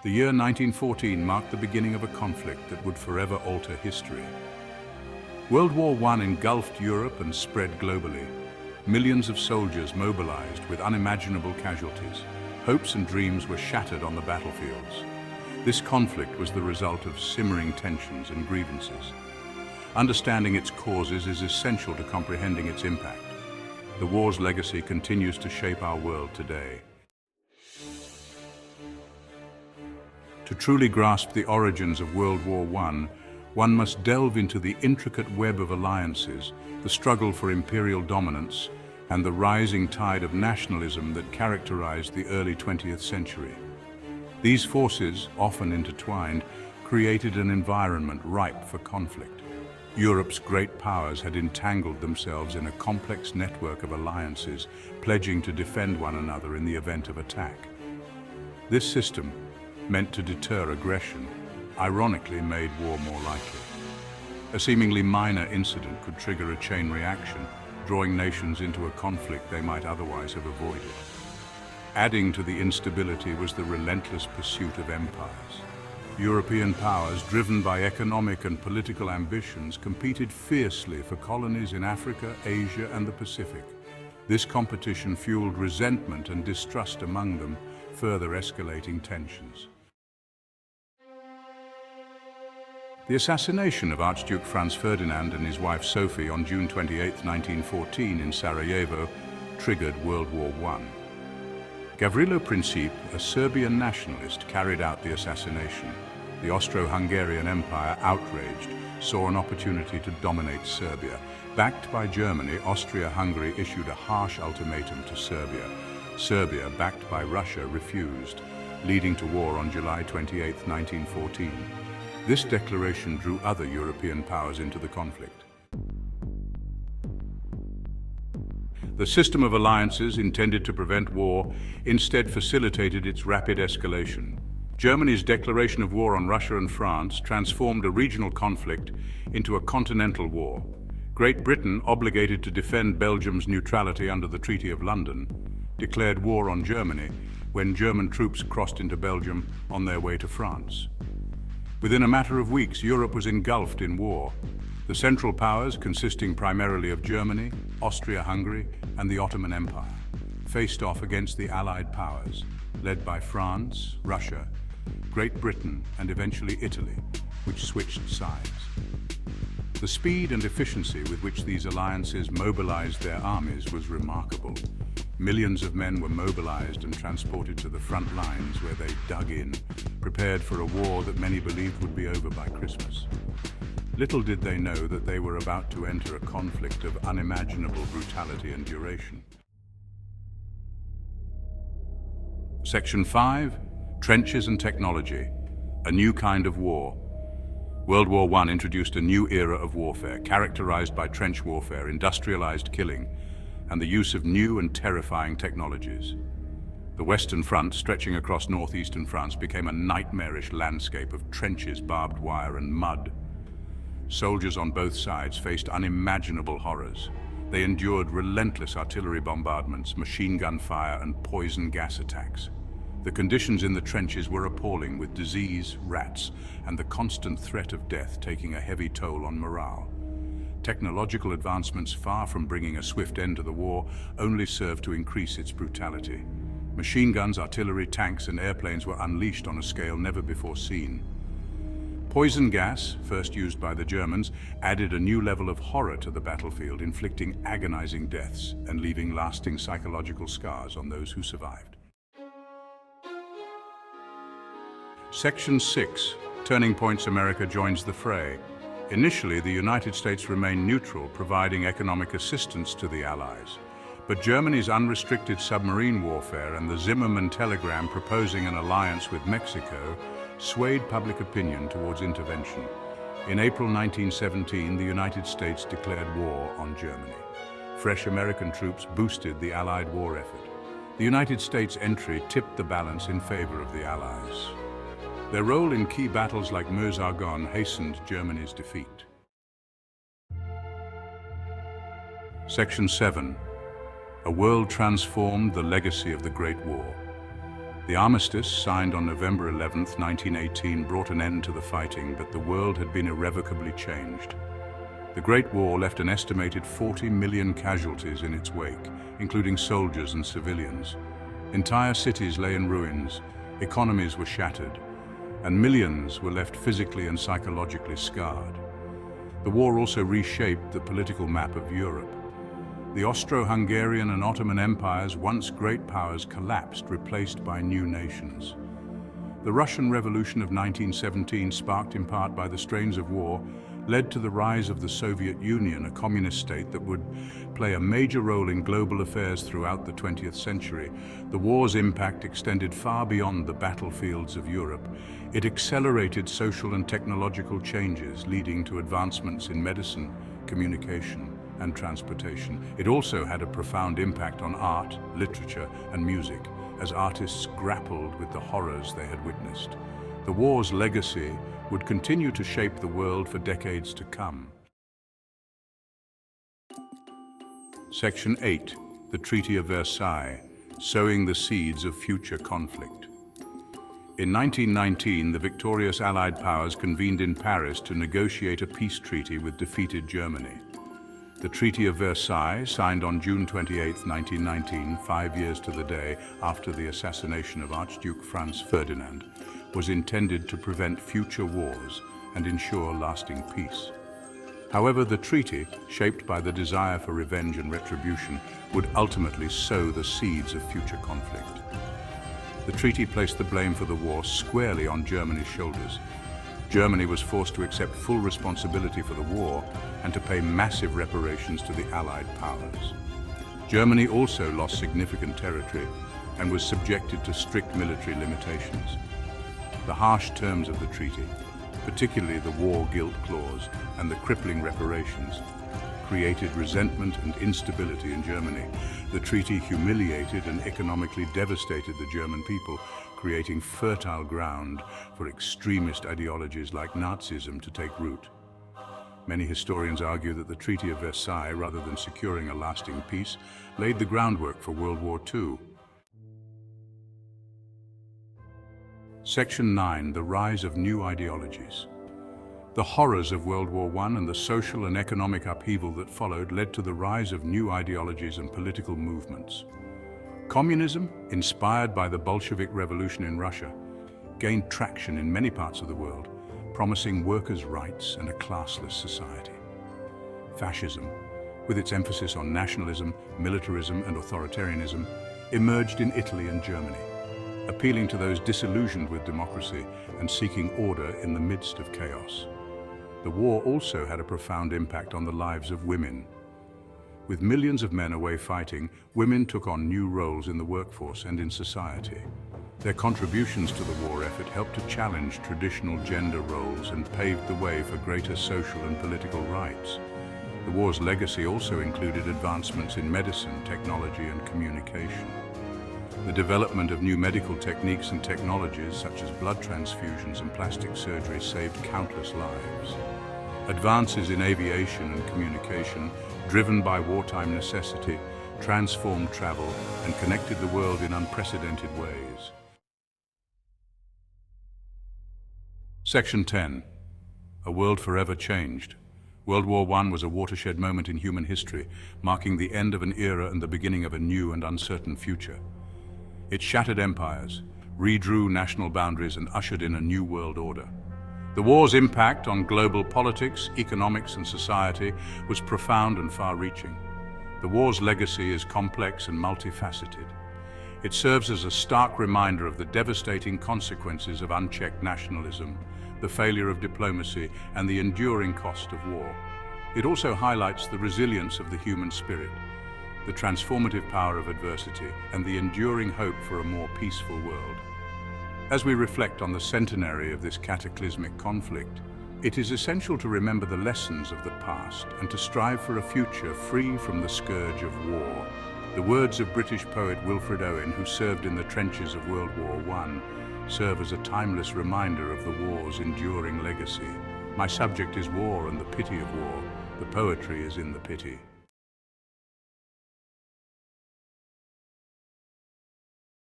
The year 1914 marked the beginning of a conflict that would forever alter history. World War I engulfed Europe and spread globally. Millions of soldiers mobilized with unimaginable casualties. Hopes and dreams were shattered on the battlefields. This conflict was the result of simmering tensions and grievances. Understanding its causes is essential to comprehending its impact. The war's legacy continues to shape our world today. To truly grasp the origins of World War I, one must delve into the intricate web of alliances, the struggle for imperial dominance, and the rising tide of nationalism that characterized the early 20th century. These forces, often intertwined, created an environment ripe for conflict. Europe's great powers had entangled themselves in a complex network of alliances, pledging to defend one another in the event of attack. This system, meant to deter aggression, ironically made war more likely. A seemingly minor incident could trigger a chain reaction, drawing nations into a conflict they might otherwise have avoided. Adding to the instability was the relentless pursuit of empires. European powers, driven by economic and political ambitions, competed fiercely for colonies in Africa, Asia, and the Pacific. This competition fueled resentment and distrust among them, further escalating tensions. The assassination of Archduke Franz Ferdinand and his wife Sophie on June 28, 1914 in Sarajevo triggered World War I. Gavrilo Princip, a Serbian nationalist, carried out the assassination. The Austro-Hungarian Empire, outraged, saw an opportunity to dominate Serbia. Backed by Germany, Austria-Hungary issued a harsh ultimatum to Serbia. Serbia, backed by Russia, refused, leading to war on July 28, 1914. This declaration drew other European powers into the conflict. The system of alliances intended to prevent war instead facilitated its rapid escalation. Germany's declaration of war on Russia and France transformed a regional conflict into a continental war. Great Britain, obligated to defend Belgium's neutrality under the Treaty of London, declared war on Germany when German troops crossed into Belgium on their way to France. Within a matter of weeks, Europe was engulfed in war. The Central Powers, consisting primarily of Germany, Austria-Hungary, and the Ottoman Empire, faced off against the Allied powers, led by France, Russia, Great Britain, and eventually Italy, which switched sides. The speed and efficiency with which these alliances mobilized their armies was remarkable. Millions of men were mobilized and transported to the front lines where they dug in, prepared for a war that many believed would be over by Christmas. Little did they know that they were about to enter a conflict of unimaginable brutality and duration. Section 5, Trenches and Technology, a new kind of war. World War I introduced a new era of warfare, characterized by trench warfare, industrialized killing, and the use of new and terrifying technologies. The Western Front, stretching across northeastern France, became a nightmarish landscape of trenches, barbed wire, and mud. Soldiers on both sides faced unimaginable horrors. They endured relentless artillery bombardments, machine gun fire, and poison gas attacks. The conditions in the trenches were appalling, with disease, rats, and the constant threat of death taking a heavy toll on morale. Technological advancements, far from bringing a swift end to the war, only served to increase its brutality. Machine guns, artillery, tanks, and airplanes were unleashed on a scale never before seen. Poison gas, first used by the Germans, added a new level of horror to the battlefield, inflicting agonizing deaths and leaving lasting psychological scars on those who survived. Section 6, Turning Points. America joins the fray. Initially, the United States remained neutral, providing economic assistance to the Allies. But Germany's unrestricted submarine warfare and the Zimmermann telegram proposing an alliance with Mexico swayed public opinion towards intervention. In April 1917, the United States declared war on Germany. Fresh American troops boosted the Allied war effort. The United States' entry tipped the balance in favor of the Allies. Their role in key battles like Meuse-Argonne hastened Germany's defeat. Section 7. A world transformed, the legacy of the Great War. The armistice, signed on November 11, 1918, brought an end to the fighting, but the world had been irrevocably changed. The Great War left an estimated 40 million casualties in its wake, including soldiers and civilians. Entire cities lay in ruins, economies were shattered, and millions were left physically and psychologically scarred. The war also reshaped the political map of Europe. The Austro-Hungarian and Ottoman empires, once great powers, collapsed, replaced by new nations. The Russian Revolution of 1917, sparked in part by the strains of war, led to the rise of the Soviet Union, a communist state that would play a major role in global affairs throughout the 20th century. The war's impact extended far beyond the battlefields of Europe. It accelerated social and technological changes, leading to advancements in medicine, communication, and transportation. It also had a profound impact on art, literature, and music, as artists grappled with the horrors they had witnessed. The war's legacy would continue to shape the world for decades to come. Section 8. The Treaty of Versailles, sowing the seeds of future conflict. In 1919, the victorious Allied powers convened in Paris to negotiate a peace treaty with defeated Germany. The Treaty of Versailles, signed on June 28, 1919, 5 years to the day after the assassination of Archduke Franz Ferdinand, was intended to prevent future wars and ensure lasting peace. However, the treaty, shaped by the desire for revenge and retribution, would ultimately sow the seeds of future conflict. The treaty placed the blame for the war squarely on Germany's shoulders. Germany was forced to accept full responsibility for the war and to pay massive reparations to the Allied powers. Germany also lost significant territory and was subjected to strict military limitations. The harsh terms of the treaty, particularly the war guilt clause and the crippling reparations, created resentment and instability in Germany. The treaty humiliated and economically devastated the German people, creating fertile ground for extremist ideologies like Nazism to take root. Many historians argue that the Treaty of Versailles, rather than securing a lasting peace, laid the groundwork for World War II. Section 9. The Rise of New Ideologies. The horrors of World War I and the social and economic upheaval that followed led to the rise of new ideologies and political movements. Communism, inspired by the Bolshevik Revolution in Russia, gained traction in many parts of the world, promising workers' rights and a classless society. Fascism, with its emphasis on nationalism, militarism, and authoritarianism, emerged in Italy and Germany, appealing to those disillusioned with democracy and seeking order in the midst of chaos. The war also had a profound impact on the lives of women. With millions of men away fighting, women took on new roles in the workforce and in society. Their contributions to the war effort helped to challenge traditional gender roles and paved the way for greater social and political rights. The war's legacy also included advancements in medicine, technology, and communication. The development of new medical techniques and technologies, such as blood transfusions and plastic surgery, saved countless lives. Advances in aviation and communication, driven by wartime necessity, transformed travel and connected the world in unprecedented ways. Section 10. A world forever changed. World War I was a watershed moment in human history, marking the end of an era and the beginning of a new and uncertain future. It shattered empires, redrew national boundaries, and ushered in a new world order. The war's impact on global politics, economics, and society was profound and far-reaching. The war's legacy is complex and multifaceted. It serves as a stark reminder of the devastating consequences of unchecked nationalism, the failure of diplomacy, and the enduring cost of war. It also highlights the resilience of the human spirit, the transformative power of adversity, and the enduring hope for a more peaceful world. As we reflect on the centenary of this cataclysmic conflict, it is essential to remember the lessons of the past and to strive for a future free from the scourge of war. The words of British poet Wilfred Owen, who served in the trenches of World War I, serve as a timeless reminder of the war's enduring legacy. My subject is war and the pity of war. The poetry is in the pity.